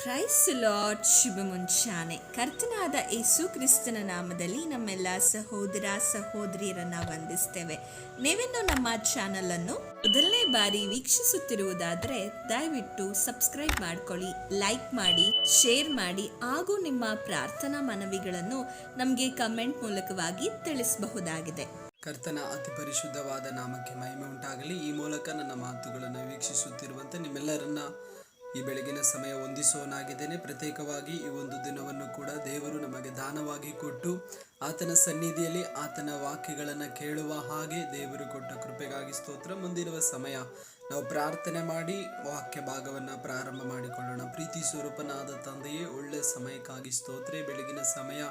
Christ lord ಶುಭ ಮುಂಚಾನೆ. ಕರ್ತನಾದ ಯೇಸು ಕ್ರಿಸ್ತನ ನಾಮದಲ್ಲಿ ನಮ್ಮೆಲ್ಲ ಸಹೋದರ ಸಹೋದರಿಯರನ್ನ ವಂದಿಸ್ತೇವೆ. ನೀವಿನ್ನು ನಮ್ಮ ಚಾನಲ್ ಅನ್ನು ಮೊದಲನೇ ಬಾರಿ ವೀಕ್ಷಿಸುತ್ತಿರುವುದಾದರೆ ದಯವಿಟ್ಟು ಸಬ್ಸ್ಕ್ರೈಬ್ ಮಾಡ್ಕೊಳ್ಳಿ, ಲೈಕ್ ಮಾಡಿ, ಶೇರ್ ಮಾಡಿ ಹಾಗೂ ನಿಮ್ಮ ಪ್ರಾರ್ಥನಾ ಮನವಿಗಳನ್ನು ನಮಗೆ ಕಮೆಂಟ್ ಮೂಲಕವಾಗಿ ತಿಳಿಸಬಹುದಾಗಿದೆ. ಕರ್ತನ ಅತಿ ಪರಿಶುದ್ಧವಾದ ನಾಮಕ್ಕೆ ಮಹಿಮೆ ಉಂಟಾಗಲಿ. ಈ ಮೂಲಕ ನನ್ನ ಮಾತುಗಳನ್ನು ವೀಕ್ಷಿಸುತ್ತಿರುವಂತೆ ನಿಮ್ಮೆಲ್ಲರನ್ನ ಈ ಬೆಳಗಿನ ಸಮಯ ಹೊಂದಿಸೋನಾಗಿದ್ದೇನೆ. ಪ್ರತ್ಯೇಕವಾಗಿ ಈ ಒಂದು ದಿನವನ್ನು ಕೂಡ ದೇವರು ನಮಗೆ ದಾನವಾಗಿ ಕೊಟ್ಟು ಆತನ ಸನ್ನಿಧಿಯಲ್ಲಿ ಆತನ ವಾಕ್ಯಗಳನ್ನು ಕೇಳುವ ಹಾಗೆ ದೇವರು ಕೊಟ್ಟ ಕೃಪೆಗಾಗಿ ಸ್ತೋತ್ರ. ಮುಂದಿರುವ ಸಮಯ ನಾವು ಪ್ರಾರ್ಥನೆ ಮಾಡಿ ವಾಕ್ಯ ಭಾಗವನ್ನು ಪ್ರಾರಂಭ ಮಾಡಿಕೊಳ್ಳೋಣ. ಪ್ರೀತಿ ಸ್ವರೂಪನಾದ ತಂದೆಯೇ, ಒಳ್ಳೆ ಸಮಯಕ್ಕಾಗಿ ಸ್ತೋತ್ರ. ಬೆಳಗಿನ ಸಮಯ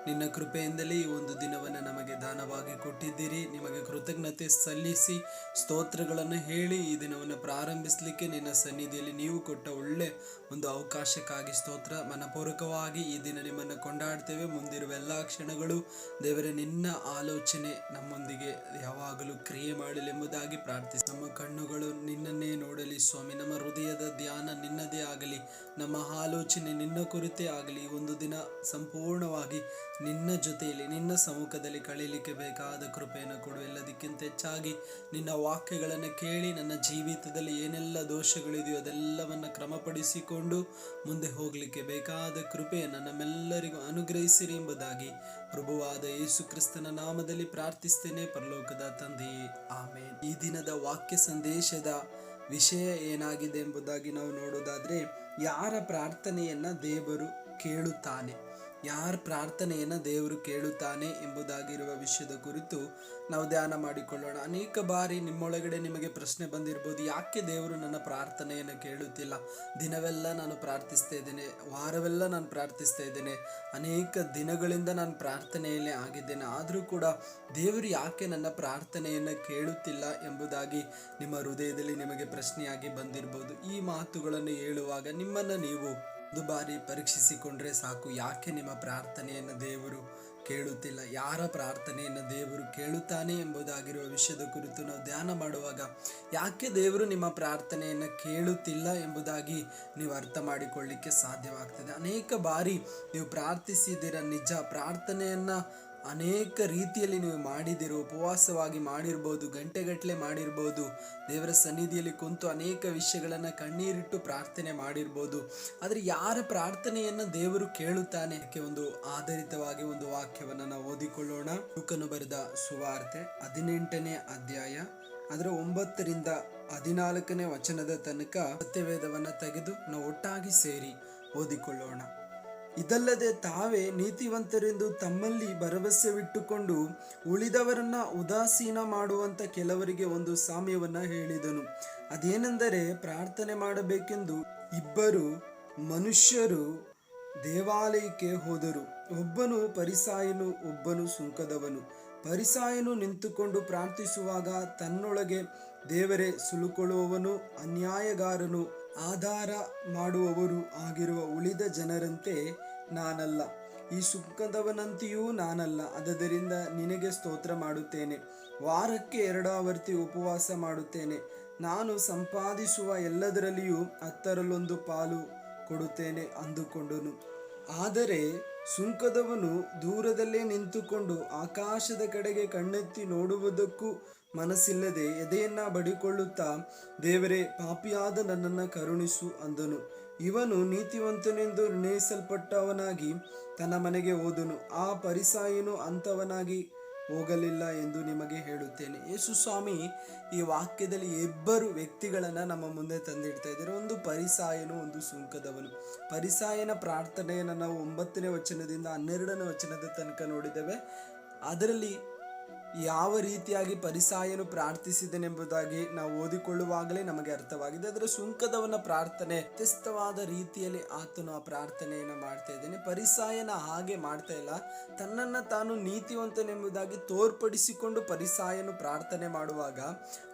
ನಿನ್ನ ಕೃಪೆಯಿಂದಲೇ ಈ ಒಂದು ದಿನವನ್ನು ನಮಗೆ ದಾನವಾಗಿ ಕೊಟ್ಟಿದ್ದೀರಿ. ನಿಮಗೆ ಕೃತಜ್ಞತೆ ಸಲ್ಲಿಸಿ ಸ್ತೋತ್ರಗಳನ್ನು ಹೇಳಿ ಈ ದಿನವನ್ನು ಪ್ರಾರಂಭಿಸಲಿಕ್ಕೆ ನಿನ್ನ ಸನ್ನಿಧಿಯಲ್ಲಿ ನೀವು ಕೊಟ್ಟ ಒಳ್ಳೆ ಒಂದು ಅವಕಾಶಕ್ಕಾಗಿ ಸ್ತೋತ್ರ. ಮನಪೂರ್ವಕವಾಗಿ ಈ ದಿನ ನಿಮ್ಮನ್ನು ಕೊಂಡಾಡ್ತೇವೆ. ಮುಂದಿರುವ ಎಲ್ಲ ಕ್ಷಣಗಳು ದೇವರೇ ನಿನ್ನ ಆಲೋಚನೆ ನಮ್ಮೊಂದಿಗೆ ಯಾವಾಗಲೂ ಕ್ರಿಯೆ ಮಾಡಲೆಂಬುದಾಗಿ ಪ್ರಾರ್ಥಿಸಿ. ನಮ್ಮ ಕಣ್ಣುಗಳು ನಿನ್ನನ್ನೇ ನೋಡಲಿ ಸ್ವಾಮಿ. ನಮ್ಮ ಹೃದಯದ ಧ್ಯಾನ ನಿನ್ನದೇ ಆಗಲಿ, ನಮ್ಮ ಆಲೋಚನೆ ನಿನ್ನ ಕುರಿತೇ ಆಗಲಿ. ಈ ಒಂದು ದಿನ ಸಂಪೂರ್ಣವಾಗಿ ನಿನ್ನ ಜೊತೆಯಲ್ಲಿ ನಿನ್ನ ಸಮ್ಮುಖದಲ್ಲಿ ಕಳೆಯಲಿಕ್ಕೆ ಬೇಕಾದ ಕೃಪೆಯನ್ನು ಕೊಡು. ಎಲ್ಲದಕ್ಕಿಂತ ಹೆಚ್ಚಾಗಿ ನಿನ್ನ ವಾಕ್ಯಗಳನ್ನು ಕೇಳಿ ನನ್ನ ಜೀವಿತದಲ್ಲಿ ಏನೆಲ್ಲ ದೋಷಗಳಿದೆಯೋ ಅದೆಲ್ಲವನ್ನು ಕ್ರಮಪಡಿಸಿಕೊಂಡು ಮುಂದೆ ಹೋಗಲಿಕ್ಕೆ ಬೇಕಾದ ಕೃಪೆಯನ್ನು ನಮ್ಮೆಲ್ಲರಿಗೂ ಅನುಗ್ರಹಿಸಿರಿ ಎಂಬುದಾಗಿ ಪ್ರಭುವಾದ ಯೇಸು ಕ್ರಿಸ್ತನ ನಾಮದಲ್ಲಿ ಪ್ರಾರ್ಥಿಸ್ತೇನೆ, ಪರಲೋಕದ ತಂದೆಯೇ, ಆಮೇನ್. ಈ ದಿನದ ವಾಕ್ಯ ಸಂದೇಶದ ವಿಷಯ ಏನಾಗಿದೆ ಎಂಬುದಾಗಿ ನಾವು ನೋಡೋದಾದ್ರೆ, ಯಾರ ಪ್ರಾರ್ಥನೆಯನ್ನ ದೇವರು ಕೇಳುತ್ತಾನೆ, ಯಾರ ಪ್ರಾರ್ಥನೆಯನ್ನು ದೇವರು ಕೇಳುತ್ತಾನೆ ಎಂಬುದಾಗಿರುವ ವಿಷಯದ ಕುರಿತು ನಾವು ಧ್ಯಾನ ಮಾಡಿಕೊಳ್ಳೋಣ. ಅನೇಕ ಬಾರಿ ನಿಮ್ಮೊಳಗಡೆ ನಿಮಗೆ ಪ್ರಶ್ನೆ ಬಂದಿರ್ಬೋದು, ಯಾಕೆ ದೇವರು ನನ್ನ ಪ್ರಾರ್ಥನೆಯನ್ನು ಕೇಳುತ್ತಿಲ್ಲ? ದಿನವೆಲ್ಲ ನಾನು ಪ್ರಾರ್ಥಿಸ್ತಾ ಇದ್ದೇನೆ, ವಾರವೆಲ್ಲ ನಾನು ಪ್ರಾರ್ಥಿಸ್ತಾ ಇದ್ದೇನೆ, ಅನೇಕ ದಿನಗಳಿಂದ ನಾನು ಪ್ರಾರ್ಥನೆಯಲ್ಲೇ ಆಗಿದ್ದೇನೆ, ಆದರೂ ಕೂಡ ದೇವರು ಯಾಕೆ ನನ್ನ ಪ್ರಾರ್ಥನೆಯನ್ನು ಕೇಳುತ್ತಿಲ್ಲ ಎಂಬುದಾಗಿ ನಿಮ್ಮ ಹೃದಯದಲ್ಲಿ ನಿಮಗೆ ಪ್ರಶ್ನೆಯಾಗಿ ಬಂದಿರ್ಬೋದು. ಈ ಮಾತುಗಳನ್ನು ಹೇಳುವಾಗ ನಿಮ್ಮನ್ನು ನೀವು ಒಂದು ಬಾರಿ ಪರೀಕ್ಷಿಸಿಕೊಂಡ್ರೆ ಸಾಕು. ಯಾಕೆ ನಿಮ್ಮ ಪ್ರಾರ್ಥನೆಯನ್ನು ದೇವರು ಕೇಳುತ್ತಿಲ್ಲ, ಯಾರ ಪ್ರಾರ್ಥನೆಯನ್ನು ದೇವರು ಕೇಳುತ್ತಾನೆ ಎಂಬುದಾಗಿರುವ ವಿಷಯದ ಕುರಿತು ನಾವು ಧ್ಯಾನ ಮಾಡುವಾಗ ಯಾಕೆ ದೇವರು ನಿಮ್ಮ ಪ್ರಾರ್ಥನೆಯನ್ನು ಕೇಳುತ್ತಿಲ್ಲ ಎಂಬುದಾಗಿ ನೀವು ಅರ್ಥ ಮಾಡಿಕೊಳ್ಳಿಕ್ಕೆ ಸಾಧ್ಯವಾಗ್ತದೆ. ಅನೇಕ ಬಾರಿ ನೀವು ಪ್ರಾರ್ಥಿಸಿದ್ದೀರ ನಿಜ, ಪ್ರಾರ್ಥನೆಯನ್ನು ಅನೇಕ ರೀತಿಯಲ್ಲಿ ನೀವು ಮಾಡಿದಿರೋ, ಉಪವಾಸವಾಗಿ ಮಾಡಿರ್ಬೋದು, ಗಂಟೆಗಟ್ಟಲೆ ಮಾಡಿರ್ಬೋದು, ದೇವರ ಸನ್ನಿಧಿಯಲ್ಲಿ ಕುಂತು ಅನೇಕ ವಿಷಯಗಳನ್ನು ಕಣ್ಣೀರಿಟ್ಟು ಪ್ರಾರ್ಥನೆ ಮಾಡಿರ್ಬೋದು. ಆದರೆ ಯಾರ ಪ್ರಾರ್ಥನೆಯನ್ನು ದೇವರು ಕೇಳುತ್ತಾನೆ? ಅದಕ್ಕೆ ಒಂದು ಆಧಾರಿತವಾಗಿ ಒಂದು ವಾಕ್ಯವನ್ನು ನಾವು ಓದಿಕೊಳ್ಳೋಣ. ಲೂಕನು ಬರೆದ ಸುವಾರ್ತೆ 18ನೇ ಅಧ್ಯಾಯ ಅದರ 9ರಿಂದ 14ನೇ ವಚನದ ತನಕ ಸತ್ಯವೇದವನ್ನು ತೆಗೆದು ನಾವು ಒಟ್ಟಾಗಿ ಸೇರಿ ಓದಿಕೊಳ್ಳೋಣ. ಇದಲ್ಲದೆ ತಾವೇ ನೀತಿವಂತರೆಂದು ತಮ್ಮಲ್ಲಿ ಭರವಸೆವಿಟ್ಟುಕೊಂಡು ಉಳಿದವರನ್ನ ಉದಾಸೀನ ಮಾಡುವಂತ ಕೆಲವರಿಗೆ ಒಂದು ಸಾಮ್ಯವನ್ನ ಹೇಳಿದನು. ಅದೇನೆಂದರೆ, ಪ್ರಾರ್ಥನೆ ಮಾಡಬೇಕೆಂದು ಇಬ್ಬರು ಮನುಷ್ಯರು ದೇವಾಲಯಕ್ಕೆ ಹೋದರು. ಒಬ್ಬನು ಫರಿಸಾಯನು, ಒಬ್ಬನು ಸುಂಕದವನು. ಫರಿಸಾಯನು ನಿಂತುಕೊಂಡು ಪ್ರಾರ್ಥಿಸುವಾಗ ತನ್ನೊಳಗೆ, ದೇವರೇ, ಸುಲುಕೊಳ್ಳುವವನು, ಅನ್ಯಾಯಗಾರನು, ಆಧಾರ ಮಾಡುವವರು ಆಗಿರುವ ಉಳಿದ ಜನರಂತೆ ನಾನಲ್ಲ, ಈ ಸುಂಕದವನಂತೆಯೂ ನಾನಲ್ಲ. ಆದ್ದರಿಂದ ನಿನಗೆ ಸ್ತೋತ್ರ ಮಾಡುತ್ತೇನೆ, ವಾರಕ್ಕೆ 2 ಆವರ್ತಿ ಉಪವಾಸ ಮಾಡುತ್ತೇನೆ. ನಾನು ಸಂಪಾದಿಸುವ ಎಲ್ಲದರಲ್ಲಿಯೂ 10 ಪಾಲು ಕೊಡುತ್ತೇನೆ ಅಂದುಕೊಂಡನು. ಆದರೆ ಸುಂಕದವನು ದೂರದಲ್ಲೇ ನಿಂತುಕೊಂಡು ಆಕಾಶದ ಕಡೆಗೆ ಕಣ್ಣೆತ್ತಿ ನೋಡುವುದಕ್ಕೂ ಮನಸ್ಸಿಲ್ಲದೆ ಎದೆಯನ್ನ ಬಡಿಕೊಳ್ಳುತ್ತಾ, ದೇವರೇ, ಪಾಪಿಯಾದ ನನ್ನನ್ನು ಕರುಣಿಸು ಅಂದನು. ಇವನು ನೀತಿವಂತನೆಂದು ನಿರ್ಣಯಿಸಲ್ಪಟ್ಟವನಾಗಿ ತನ್ನ ಮನೆಗೆ ಹೋದನು. ಆ ಫರಿಸಾಯನು ಅಂಥವನಾಗಿ ಹೋಗಲಿಲ್ಲ ಎಂದು ನಿಮಗೆ ಹೇಳುತ್ತೇನೆ. ಯೇಸು ಸ್ವಾಮಿ ಈ ವಾಕ್ಯದಲ್ಲಿ ಇಬ್ಬರು ವ್ಯಕ್ತಿಗಳನ್ನು ನಮ್ಮ ಮುಂದೆ ತಂದಿಡ್ತಾ ಇದ್ದಾರೆ. ಒಂದು ಫರಿಸಾಯನು, ಒಂದು ಸುಂಕದವನು. ಫರಿಸಾಯನ ಪ್ರಾರ್ಥನೆಯನ್ನು ನಾವು 9ನೇ ವಚನದಿಂದ 12ನೇ ವಚನದ ತನಕ ನೋಡಿದ್ದೇವೆ. ಅದರಲ್ಲಿ ಯಾವ ರೀತಿಯಾಗಿ ಫರಿಸಾಯನು ಪ್ರಾರ್ಥಿಸಿದನೆಂಬುದಾಗಿ ನಾವು ಓದಿಕೊಳ್ಳುವಾಗಲೇ ನಮಗೆ ಅರ್ಥವಾಗಿದೆ. ಅದರ ಸುಂಕದವನ ಪ್ರಾರ್ಥನೆ ವ್ಯತ್ಯಸ್ತವಾದ ರೀತಿಯಲ್ಲಿ ಆತನು ಆ ಪ್ರಾರ್ಥನೆಯನ್ನು ಮಾಡ್ತಾ ಇದ್ದಾನೆ. ಫರಿಸಾಯನ ಹಾಗೆ ಮಾಡ್ತಾ ಇಲ್ಲ. ತನ್ನನ್ನು ತಾನು ನೀತಿವಂತನೆಂಬುದಾಗಿ ತೋರ್ಪಡಿಸಿಕೊಂಡು ಫರಿಸಾಯನು ಪ್ರಾರ್ಥನೆ ಮಾಡುವಾಗ,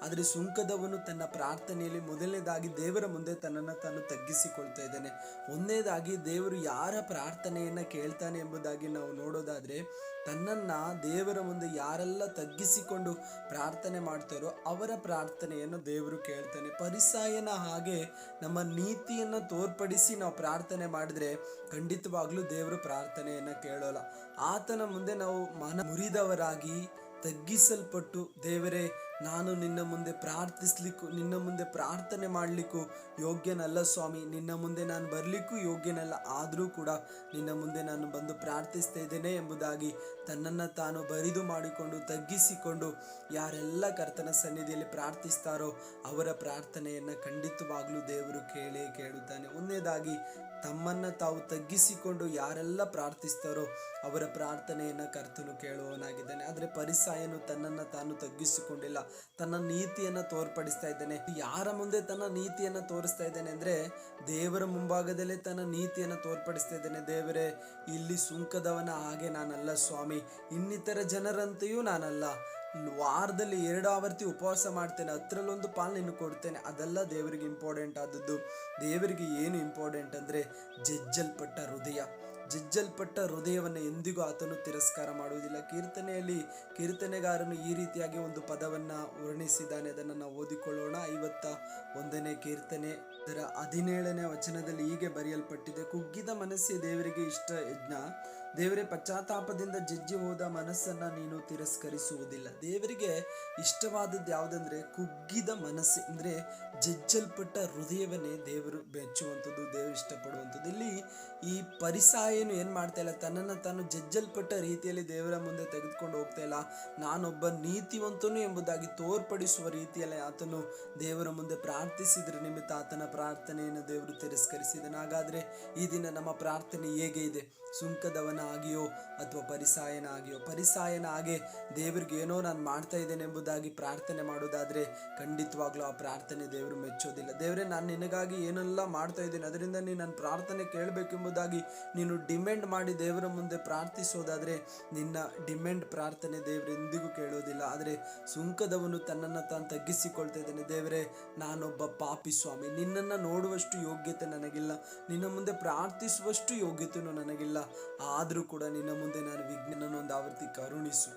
ಆದರೆ ಸುಂಕದವನು ತನ್ನ ಪ್ರಾರ್ಥನೆಯಲ್ಲಿ ಮೊದಲನೇದಾಗಿ ದೇವರ ಮುಂದೆ ತನ್ನನ್ನು ತಾನು ತಗ್ಗಿಸಿಕೊಳ್ತಾ ಇದ್ದಾನೆ. ಒಂದನೇದಾಗಿ ದೇವರು ಯಾರ ಪ್ರಾರ್ಥನೆಯನ್ನು ಕೇಳ್ತಾನೆ ಎಂಬುದಾಗಿ ನಾವು ನೋಡೋದಾದ್ರೆ, ತನ್ನನ್ನು ದೇವರ ಮುಂದೆ ಯಾರೆಲ್ಲ ತಗ್ಗಿಸಿಕೊಂಡು ಪ್ರಾರ್ಥನೆ ಮಾಡ್ತಾರೋ ಅವರ ಪ್ರಾರ್ಥನೆಯನ್ನು ದೇವರು ಕೇಳ್ತಾನೆ. ಫರಿಸಾಯನ ಹಾಗೆ ನಮ್ಮ ನೀತಿಯನ್ನು ತೋರ್ಪಡಿಸಿ ನಾವು ಪ್ರಾರ್ಥನೆ ಮಾಡಿದ್ರೆ ಖಂಡಿತವಾಗ್ಲೂ ದೇವರು ಪ್ರಾರ್ಥನೆಯನ್ನು ಕೇಳೋಲ್ಲ. ಆತನ ಮುಂದೆ ನಾವು ಮನ ಮುರಿದವರಾಗಿ ತಗ್ಗಿಸಲ್ಪಟ್ಟು, ದೇವರೇ ನಾನು ನಿನ್ನ ಮುಂದೆ ಪ್ರಾರ್ಥಿಸ್ಲಿಕ್ಕೂ ನಿನ್ನ ಮುಂದೆ ಪ್ರಾರ್ಥನೆ ಮಾಡಲಿಕ್ಕೂ ಯೋಗ್ಯನಲ್ಲ ಸ್ವಾಮಿ, ನಿನ್ನ ಮುಂದೆ ನಾನು ಬರಲಿಕ್ಕೂ ಯೋಗ್ಯನಲ್ಲ, ಆದರೂ ಕೂಡ ನಿನ್ನ ಮುಂದೆ ನಾನು ಬಂದು ಪ್ರಾರ್ಥಿಸ್ತಾ ಇದ್ದೇನೆ ಎಂಬುದಾಗಿ ತನ್ನನ್ನು ತಾನು ಬರಿದು ಮಾಡಿಕೊಂಡು ತಗ್ಗಿಸಿಕೊಂಡು ಯಾರೆಲ್ಲ ಕರ್ತನ ಸನ್ನಿಧಿಯಲ್ಲಿ ಪ್ರಾರ್ಥಿಸ್ತಾರೋ ಅವರ ಪ್ರಾರ್ಥನೆಯನ್ನು ಖಂಡಿತವಾಗ್ಲೂ ದೇವರು ಕೇಳುತ್ತಾನೆ. ಒಂದನೇದಾಗಿ ತಮ್ಮನ್ನು ತಾವು ತಗ್ಗಿಸಿಕೊಂಡು ಯಾರೆಲ್ಲ ಪ್ರಾರ್ಥಿಸ್ತಾರೋ ಅವರ ಪ್ರಾರ್ಥನೆಯನ್ನು ಕರ್ತನು ಕೇಳುವವನಾಗಿದ್ದಾನೆ. ಆದರೆ ಫರಿಸಾಯನು ತನ್ನನ್ನು ತಾನು ತಗ್ಗಿಸಿಕೊಂಡಿಲ್ಲ, ತನ್ನ ನೀತಿಯನ್ನು ತೋರ್ಪಡಿಸ್ತಾ ಇದ್ದಾನೆ. ಯಾರ ಮುಂದೆ ತನ್ನ ನೀತಿಯನ್ನು ತೋರಿಸ್ತಾ ಇದ್ದಾನೆ ಅಂದರೆ ದೇವರ ಮುಂಭಾಗದಲ್ಲೇ ತನ್ನ ನೀತಿಯನ್ನು ತೋರ್ಪಡಿಸ್ತಾ ಇದ್ದಾನೆ. ದೇವರೇ, ಇಲ್ಲಿ ಸುಂಕದವನ ಹಾಗೆ ನಾನಲ್ಲ ಸ್ವಾಮಿ, ಇನ್ನಿತರ ಜನರಂತೆಯೂ ನಾನಲ್ಲ, ವಾರದಲ್ಲಿ 2 ಆವರ್ತಿ ಉಪವಾಸ ಮಾಡ್ತೇನೆ, 10ರಲ್ಲೊಂದು ಪಾಲು ನಿನ್ನ ಕೊಡ್ತೇನೆ. ಅದೆಲ್ಲ ದೇವರಿಗೆ ಇಂಪಾರ್ಟೆಂಟ್ ಆದದ್ದು. ದೇವರಿಗೆ ಏನು ಇಂಪಾರ್ಟೆಂಟ್ ಅಂದರೆ ಜಜ್ಜಲ್ಪಟ್ಟ ಹೃದಯವನ್ನು ಎಂದಿಗೂ ಆತನು ತಿರಸ್ಕಾರ ಮಾಡುವುದಿಲ್ಲ. ಕೀರ್ತನೆಗಾರನು ಈ ರೀತಿಯಾಗಿ ಒಂದು ಪದವನ್ನು ವರ್ಣಿಸಿದ್ದಾನೆ. ಅದನ್ನು ನಾವು ಓದಿಕೊಳ್ಳೋಣ. 51ನೇ ಕೀರ್ತನೆ ಅದರ 17ನೇ ವಚನದಲ್ಲಿ ಹೀಗೆ ಬರೆಯಲ್ಪಟ್ಟಿದೆ: ಕುಗ್ಗಿದ ಮನಸ್ಸೇ ದೇವರಿಗೆ ಇಷ್ಟ ಯಜ್ಞ, ದೇವರೇ ಪಶ್ಚಾತ್ತಾಪದಿಂದ ಜಜ್ಜಿ ಹೋದ ಮನಸ್ಸನ್ನು ನೀನು ತಿರಸ್ಕರಿಸುವುದಿಲ್ಲ. ದೇವರಿಗೆ ಇಷ್ಟವಾದದ್ದು ಯಾವುದಂದ್ರೆ ಕುಗ್ಗಿದ ಮನಸ್ಸು, ಅಂದರೆ ಜಜ್ಜಲ್ಪಟ್ಟ ಹೃದಯವನ್ನೇ ದೇವರು ಮೆಚ್ಚುವಂಥದ್ದು, ದೇವರು ಇಷ್ಟಪಡುವಂಥದ್ದು. ಇಲ್ಲಿ ಈ ಫರಿಸಾಯನು ಏನು ಮಾಡ್ತಾ ಇಲ್ಲ, ತನ್ನನ್ನು ತಾನು ಜಜ್ಜಲ್ಪಟ್ಟ ರೀತಿಯಲ್ಲಿ ದೇವರ ಮುಂದೆ ತೆಗೆದುಕೊಂಡು ಹೋಗ್ತಾ ಇಲ್ಲ. ನಾನೊಬ್ಬ ನೀತಿವಂತನು ಎಂಬುದಾಗಿ ತೋರ್ಪಡಿಸುವ ರೀತಿಯಲ್ಲಿ ಆತನು ದೇವರ ಮುಂದೆ ಪ್ರಾರ್ಥಿಸಿದ್ರ ನಿಮಿತ್ತ ಆತನ ಪ್ರಾರ್ಥನೆಯನ್ನು ದೇವರು ತಿರಸ್ಕರಿಸಿದನು. ಹಾಗಾದರೆ ಈ ದಿನ ನಮ್ಮ ಪ್ರಾರ್ಥನೆ ಹೇಗೆ ಇದೆ? ಸುಂಕದವನ ಆಗಿಯೋ ಅಥವಾ ಫರಿಸಾಯನ ಹಾಗೆ ದೇವರಿಗೆ ಏನೋ ನಾನು ಮಾಡ್ತಾ ಇದ್ದೇನೆ ಎಂಬುದಾಗಿ ಪ್ರಾರ್ಥನೆ ಮಾಡೋದಾದರೆ ಖಂಡಿತವಾಗ್ಲೂ ಆ ಪ್ರಾರ್ಥನೆ ದೇವರು ಮೆಚ್ಚೋದಿಲ್ಲ. ದೇವರೇ, ನಾನು ನಿನಗಾಗಿ ಏನೆಲ್ಲ ಮಾಡ್ತಾ ಇದ್ದೀನಿ, ಅದರಿಂದ ನೀನು ನನ್ನ ಪ್ರಾರ್ಥನೆ ಕೇಳಬೇಕೆಂಬುದಾಗಿ ನೀನು ಡಿಮ್ಯಾಂಡ್ ಮಾಡಿ ದೇವರ ಮುಂದೆ ಪ್ರಾರ್ಥಿಸೋದಾದರೆ ನಿನ್ನ ಡಿಮ್ಯಾಂಡ್ ಪ್ರಾರ್ಥನೆ ದೇವರು ಎಂದಿಗೂ ಕೇಳೋದಿಲ್ಲ. ಆದರೆ ಸುಂಕದವನು ತನ್ನನ್ನು ತಾನು ತಗ್ಗಿಸಿಕೊಳ್ತಾ ಇದ್ದಾನೆ. ದೇವರೇ, ನಾನೊಬ್ಬ ಪಾಪಿ ಸ್ವಾಮಿ, ನಿನ್ನನ್ನು ನೋಡುವಷ್ಟು ಯೋಗ್ಯತೆ ನನಗಿಲ್ಲ, ನಿನ್ನ ಮುಂದೆ ಪ್ರಾರ್ಥಿಸುವಷ್ಟು ಯೋಗ್ಯತೆಯೂ ನನಗಿಲ್ಲ, ಆದರೂ ಕೂಡ ನಿನ್ನ ಮುಂದೆ ನಾನು ವಿಜ್ಞಾನವನ್ನು ಒಂದು ಆವರ್ತಿ ಕರುಣಿಸು.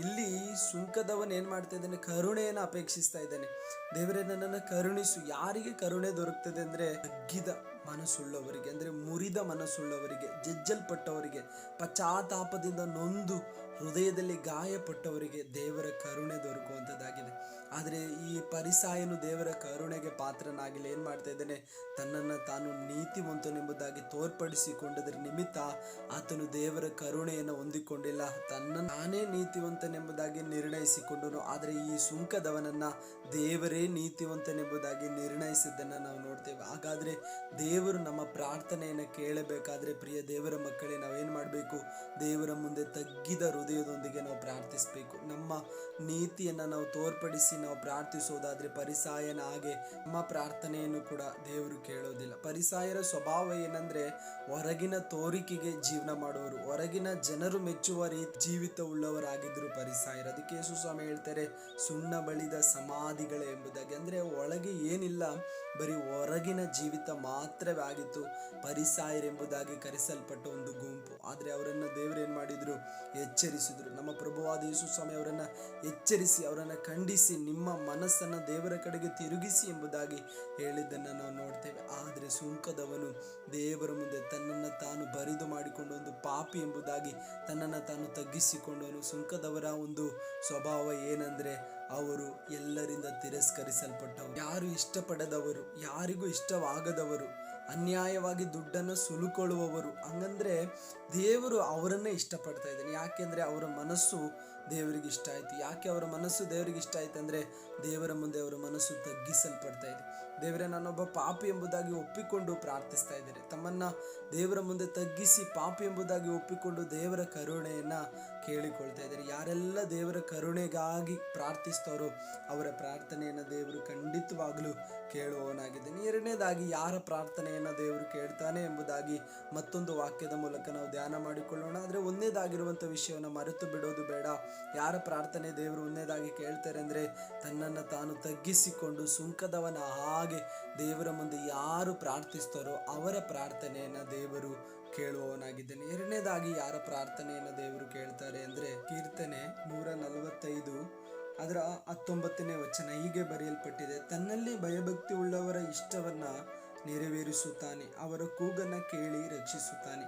ಇಲ್ಲಿ ಸುಂಕದವನು ಏನು ಮಾಡ್ತಾ ಇದ್ದಾನೆ? ಕರುಣೆಯನ್ನು ಅಪೇಕ್ಷಿಸ್ತಾ ಇದ್ದಾನೆ. ದೇವರೇ, ನನ್ನನ್ನು ಕರುಣಿಸು. ಯಾರಿಗೆ ಕರುಣೆ ದೊರಕ್ತದೆ ಅಂದರೆ ತಗ್ಗಿದ ಮನಸ್ಸುಳ್ಳವರಿಗೆ, ಅಂದರೆ ಮುರಿದ ಮನಸ್ಸುಳ್ಳವರಿಗೆ, ಜಜ್ಜಲ್ಪಟ್ಟವರಿಗೆ, ಪಶ್ಚಾತ್ತಾಪದಿಂದ ನೊಂದು ಹೃದಯದಲ್ಲಿ ಗಾಯಪಟ್ಟವರಿಗೆ ದೇವರ ಕರುಣೆ ದೊರಕುವಂಥದ್ದಾಗಿದೆ. ಆದರೆ ಈ ಫರಿಸಾಯನು ದೇವರ ಕರುಣೆಗೆ ಪಾತ್ರನಾಗಿಲ್ಲ. ಏನು ಮಾಡ್ತಾ ಇದ್ದಾನೆ? ತನ್ನನ್ನು ತಾನು ನೀತಿವಂತನೆಂಬುದಾಗಿ ತೋರ್ಪಡಿಸಿಕೊಂಡದ್ರ ನಿಮಿತ್ತ ಆತನು ದೇವರ ಕರುಣೆಯನ್ನು ಹೊಂದಿಕೊಂಡಿಲ್ಲ, ತಾನೇ ನೀತಿವಂತನೆಂಬುದಾಗಿ ನಿರ್ಣಯಿಸಿಕೊಂಡನು. ಆದರೆ ಈ ಸುಂಕದವನನ್ನು ದೇವರೇ ನೀತಿವಂತನೆಂಬುದಾಗಿ ನಿರ್ಣಯಿಸಿದ್ದನ್ನು ನಾವು ನೋಡ್ತೇವೆ. ಹಾಗಾದರೆ ದೇವರು ನಮ್ಮ ಪ್ರಾರ್ಥನೆಯನ್ನು ಕೇಳಬೇಕಾದ್ರೆ ಪ್ರಿಯ ದೇವರ ಮಕ್ಕಳೇ, ನಾವೇನು ಮಾಡಬೇಕು? ದೇವರ ಮುಂದೆ ತಗ್ಗಿದ ಹೃದಯದೊಂದಿಗೆ ನಾವು ಪ್ರಾರ್ಥಿಸಬೇಕು. ನಮ್ಮ ನೀತಿಯನ್ನು ನಾವು ತೋರ್ಪಡಿಸಿ ನಾವು ಪ್ರಾರ್ಥಿಸೋದಾದರೆ ಫರಿಸಾಯನ ಹಾಗೆ ನಮ್ಮ ಪ್ರಾರ್ಥನೆಯನ್ನು ಕೂಡ ದೇವರು ಕೇಳೋದಿಲ್ಲ. ಫರಿಸಾಯರ ಸ್ವಭಾವ ಏನಂದರೆ ಹೊರಗಿನ ತೋರಿಕೆಗೆ ಜೀವನ ಮಾಡುವವರು, ಹೊರಗಿನ ಜನರು ಮೆಚ್ಚುವ ಜೀವಿತ ಉಳ್ಳವರಾಗಿದ್ದರು ಫರಿಸಾಯರು. ಅದಕ್ಕೆ ಯೇಸು ಸ್ವಾಮಿ ಹೇಳ್ತಾರೆ, ಸುಣ್ಣ ಬಳಿದ ಸಮಾಧಿಗಳೇ ಎಂಬುದಾಗಿ. ಅಂದರೆ ಒಳಗೆ ಏನಿಲ್ಲ, ಬರೀ ಹೊರಗಿನ ಜೀವಿತ ಮಾತ್ರವೇ ಆಗಿತ್ತು ಫರಿಸಾಯರೆಂಬುದಾಗಿ ಕರೆಸಲ್ಪಟ್ಟ ಒಂದು ಗುಂಪು. ಆದರೆ ಅವರನ್ನು ದೇವರು ಏನು ಮಾಡಿದರು? ಎಚ್ಚರಿಸಿದರು. ನಮ್ಮ ಪ್ರಭುವಾದ ಯೇಸು ಸ್ವಾಮಿ ಅವರನ್ನು ಎಚ್ಚರಿಸಿ, ಅವರನ್ನು ಖಂಡಿಸಿ, ನಿಮ್ಮ ಮನಸ್ಸನ್ನು ದೇವರ ಕಡೆಗೆ ತಿರುಗಿಸಿ ಎಂಬುದಾಗಿ ಹೇಳಿದ್ದನ್ನು ನಾವು ನೋಡ್ತೇವೆ. ಆದರೆ ಸುಂಕದವನು ದೇವರ ಮುಂದೆ ತನ್ನನ್ನು ತಾನು ಬರಿದು ಮಾಡಿಕೊಂಡು ಒಂದು ಪಾಪಿ ಎಂಬುದಾಗಿ ತನ್ನನ್ನು ತಾನು ತಗ್ಗಿಸಿಕೊಂಡವನು. ಸುಂಕದವರ ಒಂದು ಸ್ವಭಾವ ಏನಂದರೆ ಅವರು ಎಲ್ಲರಿಂದ ತಿರಸ್ಕರಿಸಲ್ಪಟ್ಟವರು, ಯಾರು ಇಷ್ಟಪಡದವರು, ಯಾರಿಗೂ ಇಷ್ಟವಾಗದವರು, ಅನ್ಯಾಯವಾಗಿ ದುಡ್ಡನ್ನು ಸುಲುಕೊಳ್ಳುವವರು. ಹಂಗಂದ್ರೆ ದೇವರು ಅವರನ್ನೇ ಇಷ್ಟಪಡ್ತಾ ಇದ್ದಾನೆ. ಯಾಕೆಂದರೆ ಅವರ ಮನಸ್ಸು ದೇವರಿಗೆ ಇಷ್ಟ ಆಯಿತು. ಯಾಕೆ ಅವರ ಮನಸ್ಸು ದೇವರಿಗೆ ಇಷ್ಟ ಆಯ್ತು ಅಂದರೆ ದೇವರ ಮುಂದೆ ಅವರ ಮನಸ್ಸು ತಗ್ಗಿಸಲ್ಪಡ್ತಾ ಇದೆ. ದೇವರೇ, ನಾನೊಬ್ಬ ಪಾಪಿ ಎಂಬುದಾಗಿ ಒಪ್ಪಿಕೊಂಡು ಪ್ರಾರ್ಥಿಸ್ತಾ ಇದ್ದಾರೆ. ತಮ್ಮನ್ನು ದೇವರ ಮುಂದೆ ತಗ್ಗಿಸಿ ಪಾಪಿ ಎಂಬುದಾಗಿ ಒಪ್ಪಿಕೊಂಡು ದೇವರ ಕರುಣೆಯನ್ನು ಕೇಳಿಕೊಳ್ತಾ ಇದ್ದಾರೆ. ಯಾರೆಲ್ಲ ದೇವರ ಕರುಣೆಗಾಗಿ ಪ್ರಾರ್ಥಿಸ್ತಾರೋ ಅವರ ಪ್ರಾರ್ಥನೆಯನ್ನು ದೇವರು ಖಂಡಿತವಾಗಲೂ ಕೇಳುವವನಾಗಿದ್ದಾನೆ. ಎರಡನೇದಾಗಿ ಯಾರ ಪ್ರಾರ್ಥನೆಯನ್ನು ದೇವರು ಕೇಳ್ತಾ ಕೇಳುತ್ತಾನೆ ಎಂಬುದಾಗಿ ಮತ್ತೊಂದು ವಾಕ್ಯದ ಮೂಲಕ ನಾವು ಧ್ಯಾನ ಮಾಡಿಕೊಳ್ಳೋಣ. ಆದರೆ ಒಂದನೇದಾಗಿರುವಂಥ ವಿಷಯವನ್ನು ಮರೆತು ಬಿಡೋದು ಬೇಡ. ಯಾರ ಪ್ರಾರ್ಥನೆ ದೇವರು ಒಂದನೇದಾಗಿ ಕೇಳ್ತಾರೆ ಅಂದರೆ, ತನ್ನನ್ನು ತಾನು ತಗ್ಗಿಸಿಕೊಂಡು ಸುಂಕದವನ ಹಾಗೆ ದೇವರ ಮುಂದೆ ಯಾರು ಪ್ರಾರ್ಥಿಸ್ತಾರೋ ಅವರ ಪ್ರಾರ್ಥನೆಯನ್ನು ದೇವರು ಕೇಳುವವನಾಗಿದ್ದಾನೆ. ಎರಡನೇದಾಗಿ ಯಾರ ಪ್ರಾರ್ಥನೆಯನ್ನು ದೇವರು ಕೇಳ್ತಾರೆ ಅಂದರೆ, ಕೀರ್ತನೆ 145 ಅದರ 19ನೇ ವಚನ ಹೀಗೆ ಬರೆಯಲ್ಪಟ್ಟಿದೆ, ತನ್ನಲ್ಲಿ ಭಯಭಕ್ತಿ ಉಳ್ಳವರ ಇಷ್ಟವನ್ನ ನೆರವೇರಿಸುತ್ತಾನೆ, ಅವರ ಕೂಗನ್ನ ಕೇಳಿ ರಕ್ಷಿಸುತ್ತಾನೆ.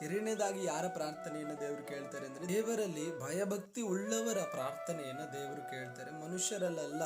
ಎರಡನೇದಾಗಿ ಯಾರ ಪ್ರಾರ್ಥನೆಯನ್ನು ದೇವರು ಕೇಳ್ತಾರೆ ಅಂದರೆ, ದೇವರಲ್ಲಿ ಭಯಭಕ್ತಿ ಉಳ್ಳವರ ಪ್ರಾರ್ಥನೆಯನ್ನು ದೇವರು ಕೇಳ್ತಾರೆ. ಮನುಷ್ಯರಲ್ಲ,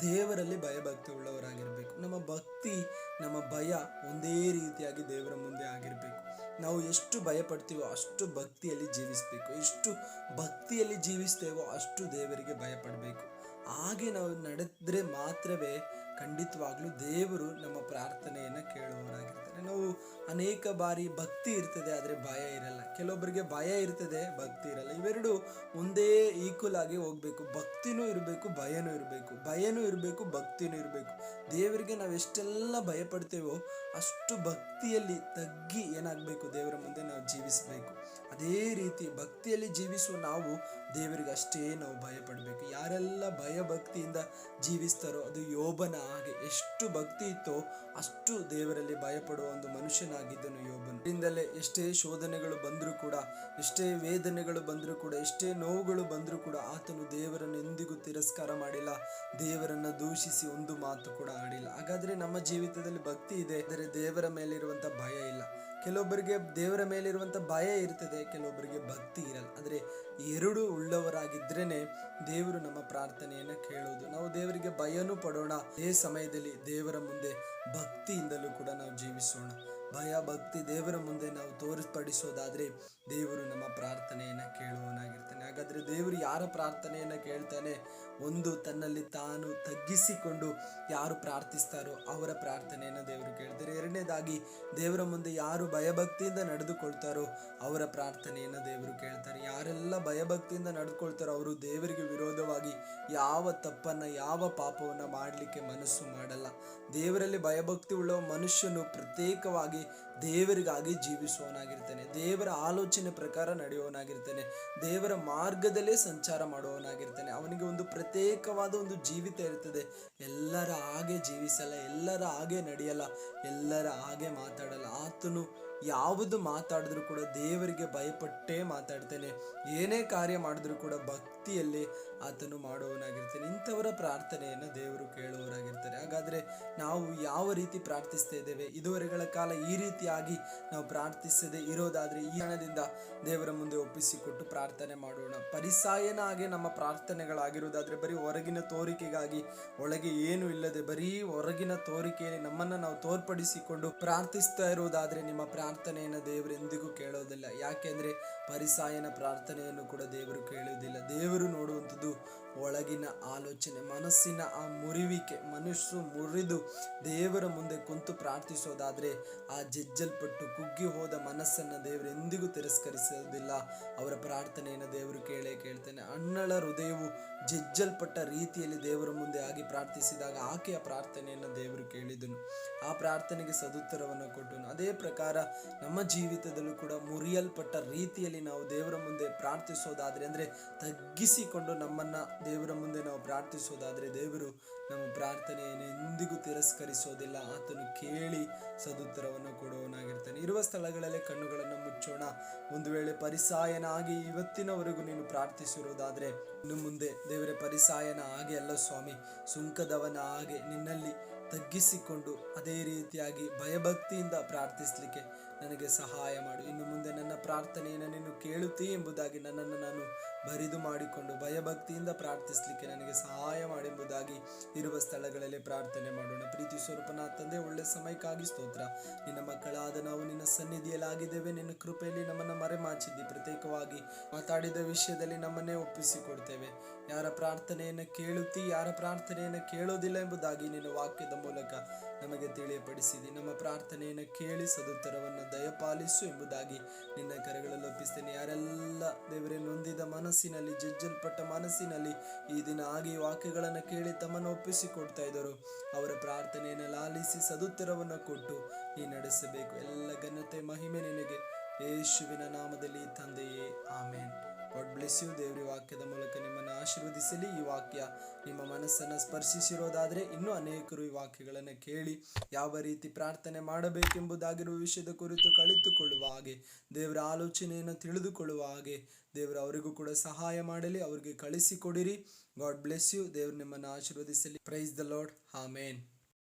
ದೇವರಲ್ಲಿ ಭಯಭಕ್ತಿ ಉಳ್ಳವರಾಗಿರ್ಬೇಕು. ನಮ್ಮ ಭಕ್ತಿ, ನಮ್ಮ ಭಯ ಒಂದೇ ರೀತಿಯಾಗಿ ದೇವರ ಮುಂದೆ ಆಗಿರಬೇಕು. ನಾವು ಎಷ್ಟು ಭಯ ಪಡ್ತೀವೋ ಅಷ್ಟು ಭಕ್ತಿಯಲ್ಲಿ ಜೀವಿಸಬೇಕು. ಎಷ್ಟು ಭಕ್ತಿಯಲ್ಲಿ ಜೀವಿಸ್ತೇವೋ ಅಷ್ಟು ದೇವರಿಗೆ ಭಯ ಪಡಬೇಕು. ಹಾಗೆ ನಾವು ನಡೆದ್ರೆ ಮಾತ್ರವೇ ಖಂಡಿತವಾಗ್ಲೂ ದೇವರು ನಮ್ಮ ಪ್ರಾರ್ಥನೆಯನ್ನು ಕೇಳುವವರಾಗಿರ್ತಾರೆ. ನಾವು ಅನೇಕ ಬಾರಿ ಭಕ್ತಿ ಇರ್ತದೆ ಆದರೆ ಭಯ ಇರಲ್ಲ. ಕೆಲವೊಬ್ಬರಿಗೆ ಭಯ ಇರ್ತದೆ, ಭಕ್ತಿ ಇರಲ್ಲ. ಇವೆರಡು ಒಂದೇ ಈಕ್ವಲ್ ಆಗಿ ಹೋಗ್ಬೇಕು. ಭಕ್ತಿನೂ ಇರಬೇಕು, ಭಯನೂ ಇರಬೇಕು. ಭಯನೂ ಇರಬೇಕು, ಭಕ್ತಿನೂ ಇರಬೇಕು. ದೇವರಿಗೆ ನಾವು ಎಷ್ಟೆಲ್ಲ ಭಯ ಪಡ್ತೇವೋ ಅಷ್ಟು ಭಕ್ತಿಯಲ್ಲಿ ತಗ್ಗಿ ಏನಾಗಬೇಕು, ದೇವರ ಮುಂದೆ ನಾವು ಜೀವಿಸಬೇಕು. ಅದೇ ರೀತಿ ಭಕ್ತಿಯಲ್ಲಿ ಜೀವಿಸುವ ನಾವು ದೇವರಿಗೆ ಅಷ್ಟೇ ನಾವು ಭಯ ಪಡಬೇಕು. ಯಾರೆಲ್ಲ ಭಯ ಭಕ್ತಿಯಿಂದ ಜೀವಿಸ್ತಾರೋ, ಅದು ಯೋಬನ ಹಾಗೆ ಎಷ್ಟು ಭಕ್ತಿ ಇತ್ತೋ ಅಷ್ಟು ದೇವರಲ್ಲಿ ಭಯಪಡುವ ಒಂದು ಮನುಷ್ಯನಾಗಿದ್ದನು ಯೋಬನು. ಇದರಿಂದಲೇ ಎಷ್ಟೇ ಶೋಧನೆಗಳು ಬಂದರೂ ಕೂಡ, ಎಷ್ಟೇ ವೇದನೆಗಳು ಬಂದರೂ ಕೂಡ, ಎಷ್ಟೇ ನೋವುಗಳು ಬಂದರೂ ಕೂಡ ಆತನು ದೇವರನ್ನು ಎಂದಿಗೂ ತಿರಸ್ಕಾರ ಮಾಡಿಲ್ಲ, ದೇವರನ್ನು ದೂಷಿಸಿ ಒಂದು ಮಾತು ಕೂಡ ಆಡಿಲ್ಲ. ಹಾಗಾದ್ರೆ ನಮ್ಮ ಜೀವಿತದಲ್ಲಿ ಭಕ್ತಿ ಇದೆ ಆದರೆ ದೇವರ ಮೇಲಿರುವಂತ ಭಯ ಇಲ್ಲ. ಕೆಲವೊಬ್ಬರಿಗೆ ದೇವರ ಮೇಲಿರುವಂಥ ಭಯ ಇರ್ತದೆ, ಕೆಲವೊಬ್ಬರಿಗೆ ಭಕ್ತಿ ಇರಲ್ಲ. ಆದರೆ ಎರಡೂ ಉಳ್ಳವರಾಗಿದ್ರೇನೆ ದೇವರು ನಮ್ಮ ಪ್ರಾರ್ಥನೆಯನ್ನು ಕೇಳೋದು. ನಾವು ದೇವರಿಗೆ ಭಯನೂ ಪಡೋಣ, ಅದೇ ಸಮಯದಲ್ಲಿ ದೇವರ ಮುಂದೆ ಭಕ್ತಿಯಿಂದಲೂ ಕೂಡ ನಾವು ಜೀವಿಸೋಣ. ಭಯ ಭಕ್ತಿ ದೇವರ ಮುಂದೆ ನಾವು ತೋರ್ಪಡಿಸೋದಾದ್ರೆ ದೇವರು ನಮ್ಮ ಪ್ರಾರ್ಥನೆಯನ್ನು ಕೇಳುವವನಾಗಿರ್ತಾನೆ. ಹಾಗಾದ್ರೆ ದೇವರು ಯಾರ ಪ್ರಾರ್ಥನೆಯನ್ನು ಕೇಳ್ತಾನೆ? ಒಂದು, ತನ್ನಲ್ಲಿ ತಾನು ತಗ್ಗಿಸಿಕೊಂಡು ಯಾರು ಪ್ರಾರ್ಥಿಸ್ತಾರೋ ಅವರ ಪ್ರಾರ್ಥನೆಯನ್ನು ದೇವರು ಕೇಳ್ತಾರೆ. ಎರಡನೇದಾಗಿ, ದೇವರ ಮುಂದೆ ಯಾರು ಭಯಭಕ್ತಿಯಿಂದ ನಡೆದುಕೊಳ್ತಾರೋ ಅವರ ಪ್ರಾರ್ಥನೆಯನ್ನು ದೇವರು ಕೇಳ್ತಾರೆ. ಯಾರೆಲ್ಲ ಭಯಭಕ್ತಿಯಿಂದ ನಡೆದುಕೊಳ್ತಾರೋ ಅವರು ದೇವರಿಗೆ ವಿರೋಧವಾಗಿ ಯಾವ ತಪ್ಪನ್ನ, ಯಾವ ಪಾಪವನ್ನ ಮಾಡಲಿಕ್ಕೆ ಮನಸ್ಸು ಮಾಡಲ್ಲ. ದೇವರಲ್ಲಿ ಭಯಭಕ್ತಿ ಉಳ್ಳ ಮನುಷ್ಯನು ಪ್ರತ್ಯೇಕವಾಗಿ ದೇವರಿಗಾಗಿ ಜೀವಿಸುವವನಾಗಿರ್ತಾನೆ, ದೇವರ ಆಲೋಚನೆ ಪ್ರಕಾರ ನಡೆಯುವವನಾಗಿರ್ತಾನೆ, ದೇವರ ಮಾರ್ಗದಲ್ಲೇ ಸಂಚಾರ ಮಾಡುವವನಾಗಿರ್ತಾನೆ. ಅವನಿಗೆ ಒಂದು ಪ್ರತ್ಯೇಕವಾದ ಒಂದು ಜೀವಿತ ಇರ್ತದೆ. ಎಲ್ಲರ ಹಾಗೆ ಜೀವಿಸಲ್ಲ, ಎಲ್ಲರ ಹಾಗೆ ನಡೆಯಲ್ಲ, ಎಲ್ಲರ ಹಾಗೆ ಮಾತಾಡಲ್ಲ. ಆತನು ಯಾವುದು ಮಾತಾಡಿದ್ರು ಕೂಡ ದೇವರಿಗೆ ಭಯಪಟ್ಟೇ ಮಾತಾಡ್ತಾನೆ. ಏನೇ ಕಾರ್ಯ ಮಾಡಿದ್ರು ಕೂಡ ಭಕ್ತಿಯಲ್ಲಿ ಆತನು ಮಾಡುವವನಾಗಿರ್ತಾನೆ. ಇಂಥವರ ಪ್ರಾರ್ಥನೆಯನ್ನು ದೇವರು ಕೇಳುವವರಾಗಿರ್ತಾರೆ. ಹಾಗಾದ್ರೆ ನಾವು ಯಾವ ರೀತಿ ಪ್ರಾರ್ಥಿಸ್ತಾ ಇದ್ದೇವೆ? ಇದುವರೆಗಳ ಕಾಲ ಈ ರೀತಿಯಾಗಿ ನಾವು ಪ್ರಾರ್ಥಿಸದೆ ಇರೋದಾದ್ರೆ ಈ ಹಣದಿಂದ ದೇವರ ಮುಂದೆ ಒಪ್ಪಿಸಿಕೊಟ್ಟು ಪ್ರಾರ್ಥನೆ ಮಾಡೋಣ. ಪರಿಸಾಯನ ಹಾಗೆ ನಮ್ಮ ಪ್ರಾರ್ಥನೆಗಳಾಗಿರೋದಾದ್ರೆ, ಬರೀ ಹೊರಗಿನ ತೋರಿಕೆಗಾಗಿ, ಒಳಗೆ ಏನು ಇಲ್ಲದೆ ಬರೀ ಹೊರಗಿನ ತೋರಿಕೆಯಲ್ಲಿ ನಮ್ಮನ್ನು ನಾವು ತೋರ್ಪಡಿಸಿಕೊಂಡು ಪ್ರಾರ್ಥಿಸ್ತಾ ಇರೋದಾದ್ರೆ ನಿಮ್ಮ ಪ್ರಾರ್ಥನೆಯನ್ನು ದೇವರು ಎಂದಿಗೂ ಕೇಳೋದಿಲ್ಲ. ಯಾಕೆಂದ್ರೆ ಪರಿಸಾಯನ ಪ್ರಾರ್ಥನೆಯನ್ನು ಕೂಡ ದೇವರು ಕೇಳುವುದಿಲ್ಲ. ದೇವರು ನೋಡುವಂಥದ್ದು ಒಳಗಿನ ಆಲೋಚನೆ, ಮನಸ್ಸಿನ ಆ ಮುರಿವಿಕೆ. ಮನಸ್ಸು ಮುರಿದು ದೇವರ ಮುಂದೆ ಕುಂತು ಪ್ರಾರ್ಥಿಸೋದಾದ್ರೆ ಆ ಜಜ್ಜಲ್ಪಟ್ಟು ಕುಗ್ಗಿ ಹೋದ ಮನಸ್ಸನ್ನು ದೇವರು ಎಂದಿಗೂ ತಿರಸ್ಕರಿಸೋದಿಲ್ಲ. ಅವರ ಪ್ರಾರ್ಥನೆಯನ್ನು ದೇವರು ಕೇಳ್ತಾನೆ. ಅಣ್ಣಳ ಹೃದಯವು ಜಜ್ಜಲ್ಪಟ್ಟ ರೀತಿಯಲ್ಲಿ ದೇವರ ಮುಂದೆ ಆಗಿ ಪ್ರಾರ್ಥಿಸಿದಾಗ ಆಕೆಯ ಪ್ರಾರ್ಥನೆಯನ್ನು ದೇವರು ಕೇಳಿದನು, ಆ ಪ್ರಾರ್ಥನೆಗೆ ಸದುತ್ತರವನ್ನು ಕೊಟ್ಟನು. ಅದೇ ಪ್ರಕಾರ ನಮ್ಮ ಜೀವಿತದಲ್ಲೂ ಕೂಡ ಮುರಿಯಲ್ಪಟ್ಟ ರೀತಿಯಲ್ಲಿ ನಾವು ದೇವರ ಮುಂದೆ ಪ್ರಾರ್ಥಿಸೋದಾದ್ರೆ, ಅಂದ್ರೆ ತಗ್ಗಿಸಿಕೊಂಡು ನಮ್ಮನ್ನ ದೇವರ ಮುಂದೆ ನಾವು ಪ್ರಾರ್ಥಿಸೋದಾದ್ರೆ ದೇವರು ನಮ್ಮ ಪ್ರಾರ್ಥನೆಯನ್ನು ಎಂದಿಗೂ ತಿರಸ್ಕರಿಸೋದಿಲ್ಲ. ಆತನು ಕೇಳಿ ಸದುತ್ತರವನ್ನು ಕೊಡುವವನಾಗಿರ್ತಾನೆ. ಇರುವ ಸ್ಥಳಗಳಲ್ಲೇ ಕಣ್ಣುಗಳನ್ನು ಮುಚ್ಚೋಣ. ಒಂದು ವೇಳೆ ಪರಿಸಾಯನ ಆಗಿ ಇವತ್ತಿನವರೆಗೂ ನೀನು ಪ್ರಾರ್ಥಿಸಿರೋದಾದ್ರೆ, ಇನ್ನು ಮುಂದೆ ದೇವರ ಪರಿಸಾಯನ ಹಾಗೆ ಅಲ್ಲ ಸ್ವಾಮಿ, ಸುಂಕದವನ ಹಾಗೆ ನಿನ್ನಲ್ಲಿ ತಗ್ಗಿಸಿಕೊಂಡು ಅದೇ ರೀತಿಯಾಗಿ ಭಯಭಕ್ತಿಯಿಂದ ಪ್ರಾರ್ಥಿಸಲಿಕ್ಕೆ ನನಗೆ ಸಹಾಯ ಮಾಡು. ಇನ್ನು ಮುಂದೆ ನನ್ನ ಪ್ರಾರ್ಥನೆಯನ್ನು ನೀನು ಕೇಳುತ್ತೀ ಎಂಬುದಾಗಿ ನನ್ನನ್ನು ನಾನು ಬರಿದು ಮಾಡಿಕೊಂಡು ಭಯಭಕ್ತಿಯಿಂದ ಪ್ರಾರ್ಥಿಸಲಿಕ್ಕೆ ನನಗೆ ಸಹಾಯ ಮಾಡೆಂಬುದಾಗಿ ಇರುವ ಸ್ಥಳಗಳಲ್ಲಿ ಪ್ರಾರ್ಥನೆ ಮಾಡೋಣ. ಪ್ರೀತಿ ಸ್ವರೂಪನ ತಂದೆ, ಒಳ್ಳೆ ಸಮಯಕ್ಕಾಗಿ ಸ್ತೋತ್ರ. ನಿನ್ನ ಮಕ್ಕಳಾದ ನಾವು ನಿನ್ನ ಸನ್ನಿಧಿಯಲ್ಲಾಗಿದ್ದೇವೆ. ನಿನ್ನ ಕೃಪೆಯಲ್ಲಿ ನಮ್ಮನ್ನು ಮರೆಮಾಚಿದ್ದಿ. ಪ್ರತ್ಯೇಕವಾಗಿ ಮಾತಾಡಿದ ವಿಷಯದಲ್ಲಿ ನಮ್ಮನ್ನೇ ಒಪ್ಪಿಸಿಕೊಡ್ತೇವೆ. ಯಾರ ಪ್ರಾರ್ಥನೆಯನ್ನು ಕೇಳುತ್ತೀ, ಯಾರ ಪ್ರಾರ್ಥನೆಯನ್ನು ಕೇಳೋದಿಲ್ಲ ಎಂಬುದಾಗಿ ನಿನ್ನ ವಾಕ್ಯದ ಮೂಲಕ ನಮಗೆ ತಿಳಿಯಪಡಿಸಿದಿ. ನಮ್ಮ ಪ್ರಾರ್ಥನೆಯನ್ನು ಕೇಳಿ ಸದುತ್ತರವನ್ನು ದಯಪಾಲಿಸು ಎಂಬುದಾಗಿ ನಿನ್ನ ಕರೆಗಳಲ್ಲಿ ಒಪ್ಪಿಸ್ತೇನೆ. ಯಾರೆಲ್ಲ ದೇವರೇ ನೊಂದಿದ ಮನಸ್ಸಿನಲ್ಲಿ, ಜಜ್ಜಲ್ಪಟ್ಟ ಮನಸ್ಸಿನಲ್ಲಿ ಈ ದಿನ ಆಗಿ ವಾಕ್ಯಗಳನ್ನು ಕೇಳಿ ತಮ್ಮನ್ನು ಒಪ್ಪಿಸಿಕೊಡ್ತಾ ಇದ್ದರು, ಅವರ ಪ್ರಾರ್ಥನೆಯನ್ನು ಲಾಲಿಸಿ ಸದುತ್ತರವನ್ನು ಕೊಟ್ಟು ನೀ ನಡೆಸಬೇಕು. ಎಲ್ಲ ಘನತೆ ಮಹಿಮೆ ನಿನಗೆ ಯೇಸುವಿನ ನಾಮದಲ್ಲಿ ತಂದೆಯೇ, ಆಮೇನ್. God bless you. ದೇವರ ವಾಕ್ಯದ ಮೂಲಕ ನಿಮ್ಮನ್ನು ಆಶೀರ್ವದಿಸಲಿ. ಈ ವಾಕ್ಯ ನಿಮ್ಮ ಮನಸ್ಸನ್ನು ಸ್ಪರ್ಶಿಸಿರೋದಾದರೆ ಇನ್ನೂ ಅನೇಕರು ಈ ವಾಕ್ಯಗಳನ್ನು ಕೇಳಿ ಯಾವ ರೀತಿ ಪ್ರಾರ್ಥನೆ ಮಾಡಬೇಕೆಂಬುದಾಗಿರುವ ವಿಷಯದ ಕುರಿತು ಕಲಿತುಕೊಳ್ಳುವ ಹಾಗೆ, ದೇವರ ಆಲೋಚನೆಯನ್ನು ತಿಳಿದುಕೊಳ್ಳುವ ಹಾಗೆ ದೇವರು ಅವರಿಗೂ ಕೂಡ ಸಹಾಯ ಮಾಡಲಿ. ಅವರಿಗೆ ಕಳಿಸಿಕೊಡಿರಿ. God bless you. ದೇವರು ನಿಮ್ಮನ್ನು ಆಶೀರ್ವದಿಸಲಿ. Praise the Lord. ಆಮೇನ್.